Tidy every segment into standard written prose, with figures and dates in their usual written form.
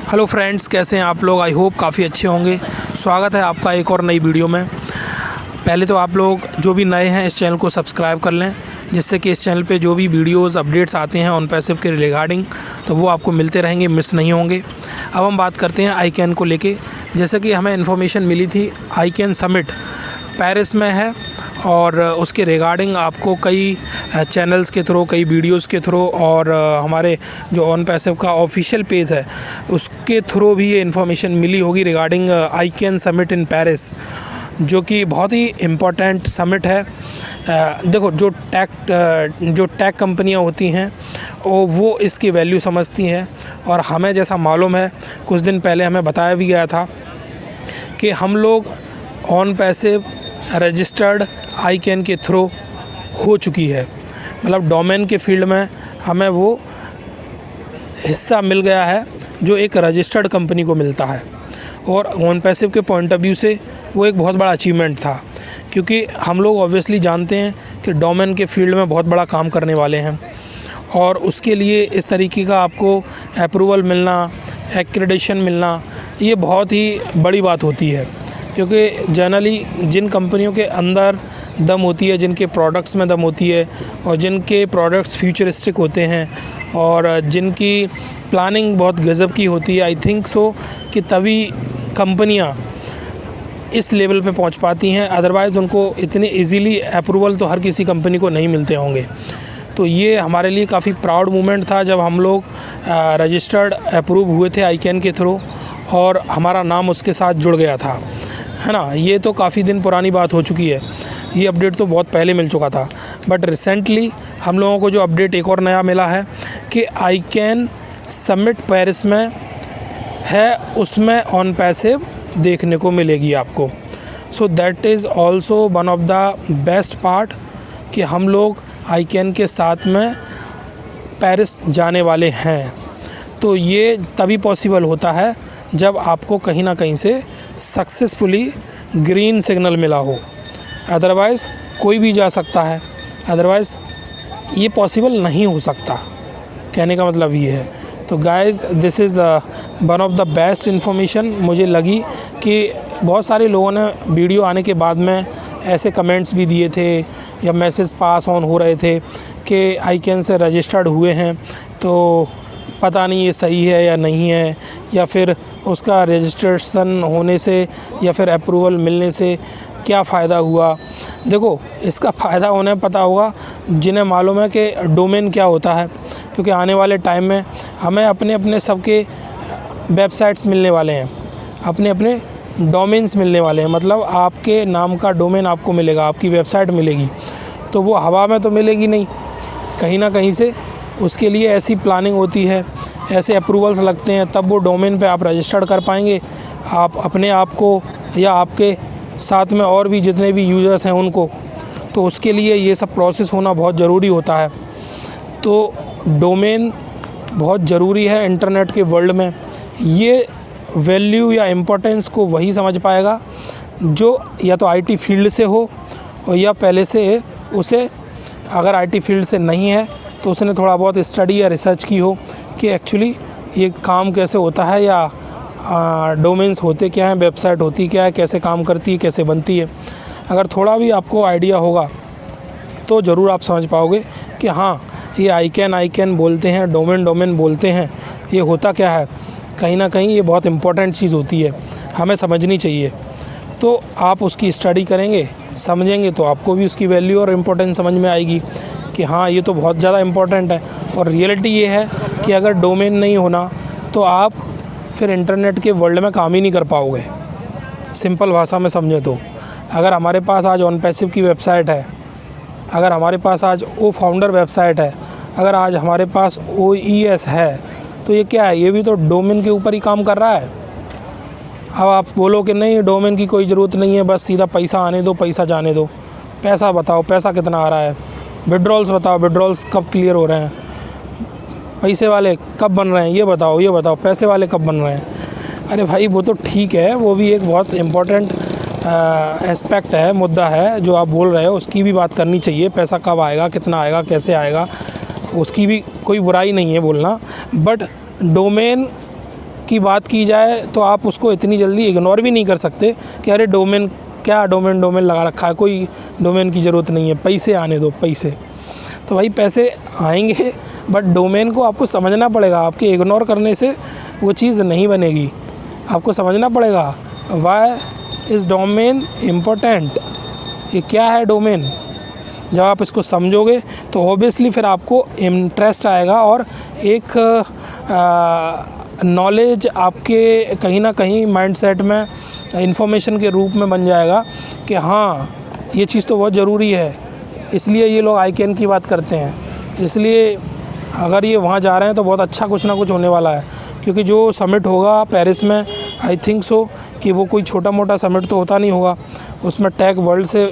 Hello friends, कैसे हैं आप लोग। आई होप काफ़ी अच्छे होंगे। स्वागत है आपका एक और नई वीडियो में। पहले तो आप लोग जो भी नए हैं इस चैनल को सब्सक्राइब कर लें, जिससे कि इस चैनल पे जो भी वीडियोस अपडेट्स आते हैं ऑन पैसिव के रिगार्डिंग तो वो आपको मिलते रहेंगे, मिस नहीं होंगे। अब हम बात करते हैं आईकैन को लेके। जैसे कि हमें इन्फॉर्मेशन मिली थी आईकैन समिट पेरिस में है और उसके रिगार्डिंग आपको कई चैनल्स के थ्रू, कई वीडियोस के थ्रू और हमारे जो ऑन पैसिव का ऑफिशियल पेज है उसके थ्रू भी ये इन्फॉर्मेशन मिली होगी रिगार्डिंग आईकैन समिट इन पेरिस, जो कि बहुत ही इम्पोर्टेंट समिट है। देखो, जो टेक कंपनियां होती हैं वो इसकी वैल्यू समझती हैं और हमें जैसा मालूम है, कुछ दिन पहले हमें बताया भी गया था कि हम लोग ऑन पैसिव रजिस्टर्ड आईकैन के थ्रू हो चुकी है। मतलब डोमेन के फील्ड में हमें वो हिस्सा मिल गया है जो एक रजिस्टर्ड कंपनी को मिलता है, और ऑन पैसिव के पॉइंट ऑफ व्यू से वो एक बहुत बड़ा अचीवमेंट था, क्योंकि हम लोग ऑब्वियसली जानते हैं कि डोमेन के फील्ड में बहुत बड़ा काम करने वाले हैं और उसके लिए इस तरीके का आपको अप्रूवल मिलना, एक्रेडिटेशन मिलना, ये बहुत ही बड़ी बात होती है। क्योंकि जनरली जिन कंपनियों के अंदर दम होती है, जिनके प्रोडक्ट्स में दम होती है और जिनके प्रोडक्ट्स फ्यूचरिस्टिक होते हैं और जिनकी प्लानिंग बहुत गज़ब की होती है, आई थिंक सो कि तभी कंपनियां इस लेवल पे पहुंच पाती हैं। अदरवाइज़ उनको इतने इजीली अप्रूवल तो हर किसी कंपनी को नहीं मिलते होंगे। तो ये हमारे लिए काफ़ी प्राउड मोमेंट था जब हम लोग रजिस्टर्ड अप्रूव हुए थे आईकैन के थ्रू और हमारा नाम उसके साथ जुड़ गया था, है ना। ये तो काफ़ी दिन पुरानी बात हो चुकी है, ये अपडेट तो बहुत पहले मिल चुका था, बट रिसेंटली हम लोगों को जो अपडेट एक और नया मिला है कि आईकैन समिट पेरिस में है, उसमें ऑन पैसिव देखने को मिलेगी आपको। So that is also one of the best part कि हम लोग आईकैन के साथ में पेरिस जाने वाले हैं। तो ये तभी पॉसिबल होता है जब आपको कहीं ना कहीं से सक्सेसफुली ग्रीन सिग्नल मिला हो, अदरवाइज़ कोई भी जा सकता है, अदरवाइज़ ये पॉसिबल नहीं हो सकता। कहने का मतलब ये है। तो guys, this is one of the best information मुझे लगी कि बहुत सारे लोगों ने वीडियो आने के बाद में ऐसे कमेंट्स भी दिए थे या मैसेज पास ऑन हो रहे थे कि आईकैन से रजिस्टर्ड हुए हैं तो पता नहीं ये सही है या नहीं है, या फिर उसका रजिस्ट्रेशन होने से या फिर अप्रूवल मिलने से क्या फ़ायदा हुआ। देखो, इसका फ़ायदा उन्हें पता होगा जिन्हें मालूम है कि डोमेन क्या होता है, क्योंकि आने वाले टाइम में हमें अपने अपने सबके वेबसाइट्स मिलने वाले हैं, अपने अपने डोमेन्स मिलने वाले हैं। मतलब आपके नाम का डोमेन आपको मिलेगा, आपकी वेबसाइट मिलेगी, तो वो हवा में तो मिलेगी नहीं, कहीं ना कहीं से उसके लिए ऐसी प्लानिंग होती है, ऐसे अप्रूवल्स लगते हैं, तब वो डोमेन पे आप रजिस्टर्ड कर पाएंगे, आप अपने आप को या आपके साथ में और भी जितने भी यूज़र्स हैं उनको। तो उसके लिए ये सब प्रोसेस होना बहुत ज़रूरी होता है। तो डोमेन बहुत ज़रूरी है इंटरनेट के वर्ल्ड में। ये वैल्यू या इम्पोर्टेंस को वही समझ पाएगा जो या तो आईटी फील्ड से हो और या पहले से उसे, अगर आईटी फील्ड से नहीं है तो उसने थोड़ा बहुत स्टडी या रिसर्च की हो कि एक्चुअली ये काम कैसे होता है या डोमेन्स होते क्या हैं, वेबसाइट होती क्या है, कैसे काम करती है, कैसे बनती है। अगर थोड़ा भी आपको आइडिया होगा तो ज़रूर आप समझ पाओगे कि हाँ, ये आईकैन बोलते हैं, डोमेन बोलते हैं, ये होता क्या है। कहीं ना कहीं ये बहुत इम्पोर्टेंट चीज़ होती है, हमें समझनी चाहिए। तो आप उसकी स्टडी करेंगे, समझेंगे, तो आपको भी उसकी वैल्यू और इम्पोर्टेंस समझ में आएगी कि हाँ, ये तो बहुत ज़्यादा इम्पोर्टेंट है। और रियलिटी ये है कि अगर डोमेन नहीं होना तो आप फिर इंटरनेट के वर्ल्ड में काम ही नहीं कर पाओगे। सिंपल भाषा में समझे तो अगर हमारे पास आज ऑन पैसिव की वेबसाइट है, अगर हमारे पास आज ओ फाउंडर वेबसाइट है, अगर आज हमारे पास OES है, तो ये क्या है, ये भी तो डोमेन के ऊपर ही काम कर रहा है। अब आप बोलो कि नहीं, डोमेन की कोई ज़रूरत नहीं है, बस सीधा पैसा आने दो, पैसा जाने दो। पैसा बताओ, पैसा कितना आ रहा है, विड्रॉल्स बताओ, विड्रॉल्स कब क्लियर हो रहे हैं, पैसे वाले कब बन रहे हैं, ये बताओ, पैसे वाले कब बन रहे हैं। अरे भाई, वो तो ठीक है, वो भी एक बहुत इम्पोर्टेंट एस्पेक्ट है, मुद्दा है जो आप बोल रहे हो, उसकी भी बात करनी चाहिए। पैसा कब आएगा, कितना आएगा, कैसे आएगा, उसकी भी कोई बुराई नहीं है बोलना। बट डोमेन की बात की जाए तो आप उसको इतनी जल्दी इग्नोर भी नहीं कर सकते कि अरे डोमेन क्या, डोमेन लगा रखा है, कोई डोमेन की ज़रूरत नहीं है, पैसे आने दो पैसे। तो भाई पैसे आएंगे, बट डोमेन को आपको समझना पड़ेगा। आपके इग्नोर करने से वो चीज़ नहीं बनेगी। आपको समझना पड़ेगा वाई इज़ डोमेन इम्पोर्टेंट, ये क्या है डोमेन। जब आप इसको समझोगे तो ऑब्वियसली फिर आपको इंटरेस्ट आएगा और एक नॉलेज आपके कहीं ना कहीं माइंडसेट में इंफॉर्मेशन के रूप में बन जाएगा कि हाँ ये चीज़ तो बहुत ज़रूरी है। इसलिए ये लोग ICANN की बात करते हैं। इसलिए अगर ये वहाँ जा रहे हैं तो बहुत अच्छा कुछ ना कुछ होने वाला है, क्योंकि जो समिट होगा पेरिस में, आई थिंक सो कि वो कोई छोटा मोटा समिट तो होता नहीं होगा। उसमें टेक वर्ल्ड से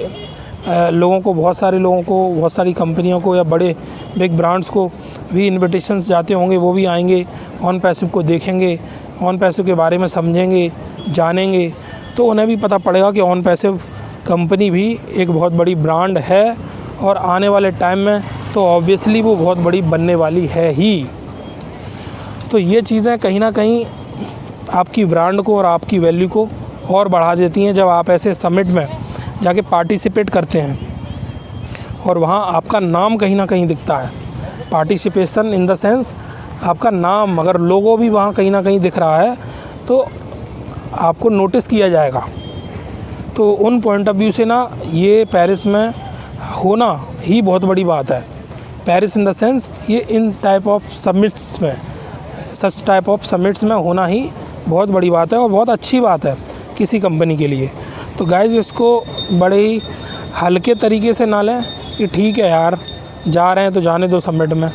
लोगों को, बहुत सारे लोगों को, बहुत सारी कंपनियों को या बड़े बिग ब्रांड्स को भी इन्विटेशंस जाते होंगे। वो भी आएंगे, ऑन पैसिव को देखेंगे, ऑन पैसिव के बारे में समझेंगे, जानेंगे, तो उन्हें भी पता पड़ेगा कि ऑन पैसिव कंपनी भी एक बहुत बड़ी ब्रांड है और आने वाले टाइम में तो ऑब्वियसली वो बहुत बड़ी बनने वाली है ही। तो ये चीज़ें कहीं ना कहीं आपकी ब्रांड को और आपकी वैल्यू को और बढ़ा देती हैं जब आप ऐसे समिट में जाके पार्टिसिपेट करते हैं और वहाँ आपका नाम कहीं ना कहीं दिखता है। पार्टिसिपेशन इन द सेंस आपका नाम, अगर लोगो भी वहाँ कहीं ना कहीं दिख रहा है तो आपको नोटिस किया जाएगा। तो उन पॉइंट ऑफ व्यू से ना ये पेरिस में होना ही बहुत बड़ी बात है। पेरिस इन द सेंस ये इन टाइप ऑफ समिट्स में, सच टाइप ऑफ समिट्स में होना ही बहुत बड़ी बात है और बहुत अच्छी बात है किसी कंपनी के लिए। तो गाइस इसको बड़े ही हल्के तरीके से ना लें कि ठीक है यार जा रहे हैं तो जाने दो, समिट में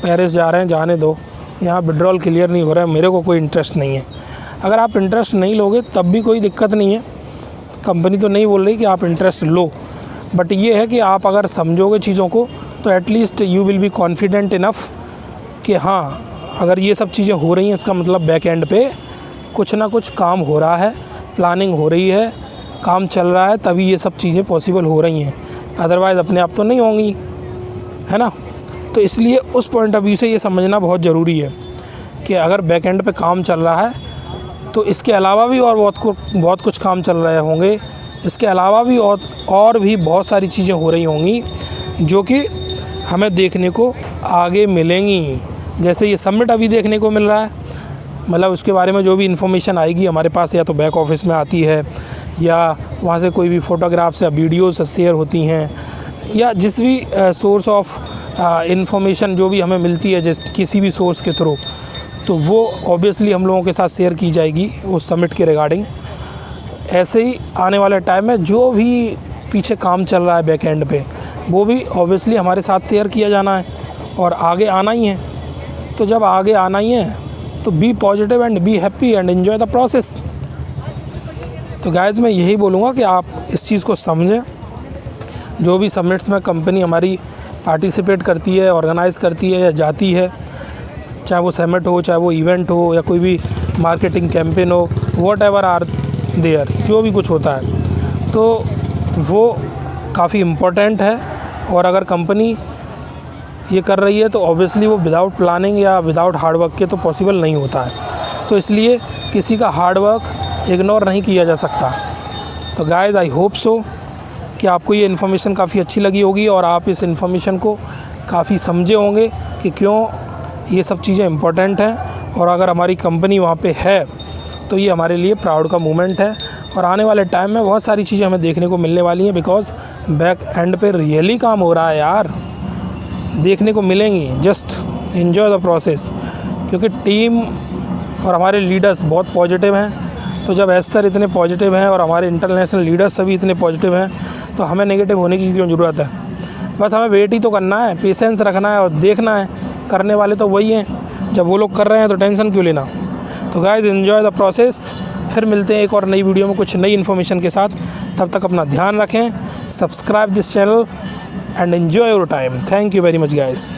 पेरिस जा रहे हैं जाने दो, यहाँ विड्रॉल क्लियर नहीं हो रहा है, मेरे को कोई इंटरेस्ट नहीं है। अगर आप इंटरेस्ट नहीं लोगे तब भी कोई दिक्कत नहीं है, कंपनी तो नहीं बोल रही कि आप इंटरेस्ट लो, बट ये है कि आप अगर समझोगे चीज़ों को तो at least you will be confident enough कि हाँ अगर ये सब चीज़ें हो रही हैं इसका मतलब बैक एंड पे कुछ ना कुछ काम हो रहा है, प्लानिंग हो रही है, काम चल रहा है, तभी ये सब चीज़ें पॉसिबल हो रही हैं। अदरवाइज़ अपने आप तो नहीं होंगी, है ना। तो इसलिए उस पॉइंट ऑफ व्यू से ये समझना बहुत ज़रूरी है कि अगर बैक एंड पे काम चल रहा है तो इसके अलावा भी और बहुत कुछ काम चल रहे होंगे, इसके अलावा भी और भी बहुत सारी चीज़ें हो रही होंगी जो कि हमें देखने को आगे मिलेंगी। जैसे ये समिट अभी देखने को मिल रहा है, मतलब उसके बारे में जो भी इन्फॉर्मेशन आएगी हमारे पास या तो बैक ऑफिस में आती है या वहाँ से कोई भी फ़ोटोग्राफ्स या वीडियोस शेयर होती हैं या जिस भी सोर्स ऑफ इन्फॉर्मेशन जो भी हमें मिलती है जिस किसी भी सोर्स के थ्रू, तो वो ऑब्वियसली हम लोगों के साथ शेयर की जाएगी उस समिट के रिगार्डिंग। ऐसे ही आने वाले टाइम में जो भी पीछे काम चल रहा है बैक एंड पे वो भी ऑब्वियसली हमारे साथ शेयर किया जाना है और आगे आना ही है। तो जब आगे आना ही है तो be positive and be happy and enjoy the process. तो गाइस मैं यही बोलूँगा कि आप इस चीज़ को समझें। जो भी समिट्स में कंपनी हमारी पार्टिसिपेट करती है, ऑर्गेनाइज़ करती है या जाती है, चाहे वो समिट हो, चाहे वो इवेंट हो या कोई भी मार्केटिंग कैंपेन हो, वॉट एवर आर देयर, जो भी कुछ होता है तो वो काफ़ी इम्पोर्टेंट है। और अगर कंपनी ये कर रही है तो ऑब्वियसली वो विदाउट प्लानिंग या विदाउट हार्ड वर्क के तो पॉसिबल नहीं होता है। तो इसलिए किसी का हार्ड वर्क इग्नोर नहीं किया जा सकता। तो गाइस आई होप सो कि आपको ये इन्फॉर्मेशन काफ़ी अच्छी लगी होगी और आप इस इन्फॉर्मेशन को काफ़ी समझे होंगे कि क्यों ये सब चीज़ें इम्पोर्टेंट हैं। और अगर हमारी कंपनी वहाँ पे है तो ये हमारे लिए प्राउड का मोमेंट है और आने वाले टाइम में बहुत सारी चीज़ें हमें देखने को मिलने वाली हैं, बिकॉज़ बैक एंड पे रियली काम हो रहा है यार, देखने को मिलेंगी। जस्ट एन्जॉय द प्रोसेस, क्योंकि टीम और हमारे लीडर्स बहुत पॉजिटिव हैं। तो जब एस सर इतने पॉजिटिव हैं और हमारे इंटरनेशनल लीडर्स सभी इतने पॉजिटिव हैं तो हमें नेगेटिव होने की क्यों ज़रूरत है। बस हमें वेट ही तो करना है, पेशेंस रखना है और देखना है, करने वाले तो वही हैं। जब वो लोग कर रहे हैं तो टेंशन क्यों लेना। तो गाइस एन्जॉय द प्रोसेस। फिर मिलते हैं एक और नई वीडियो में कुछ नई इन्फॉर्मेशन के साथ। तब तक अपना ध्यान रखें, subscribe this channel and enjoy your time. Thank you very much guys.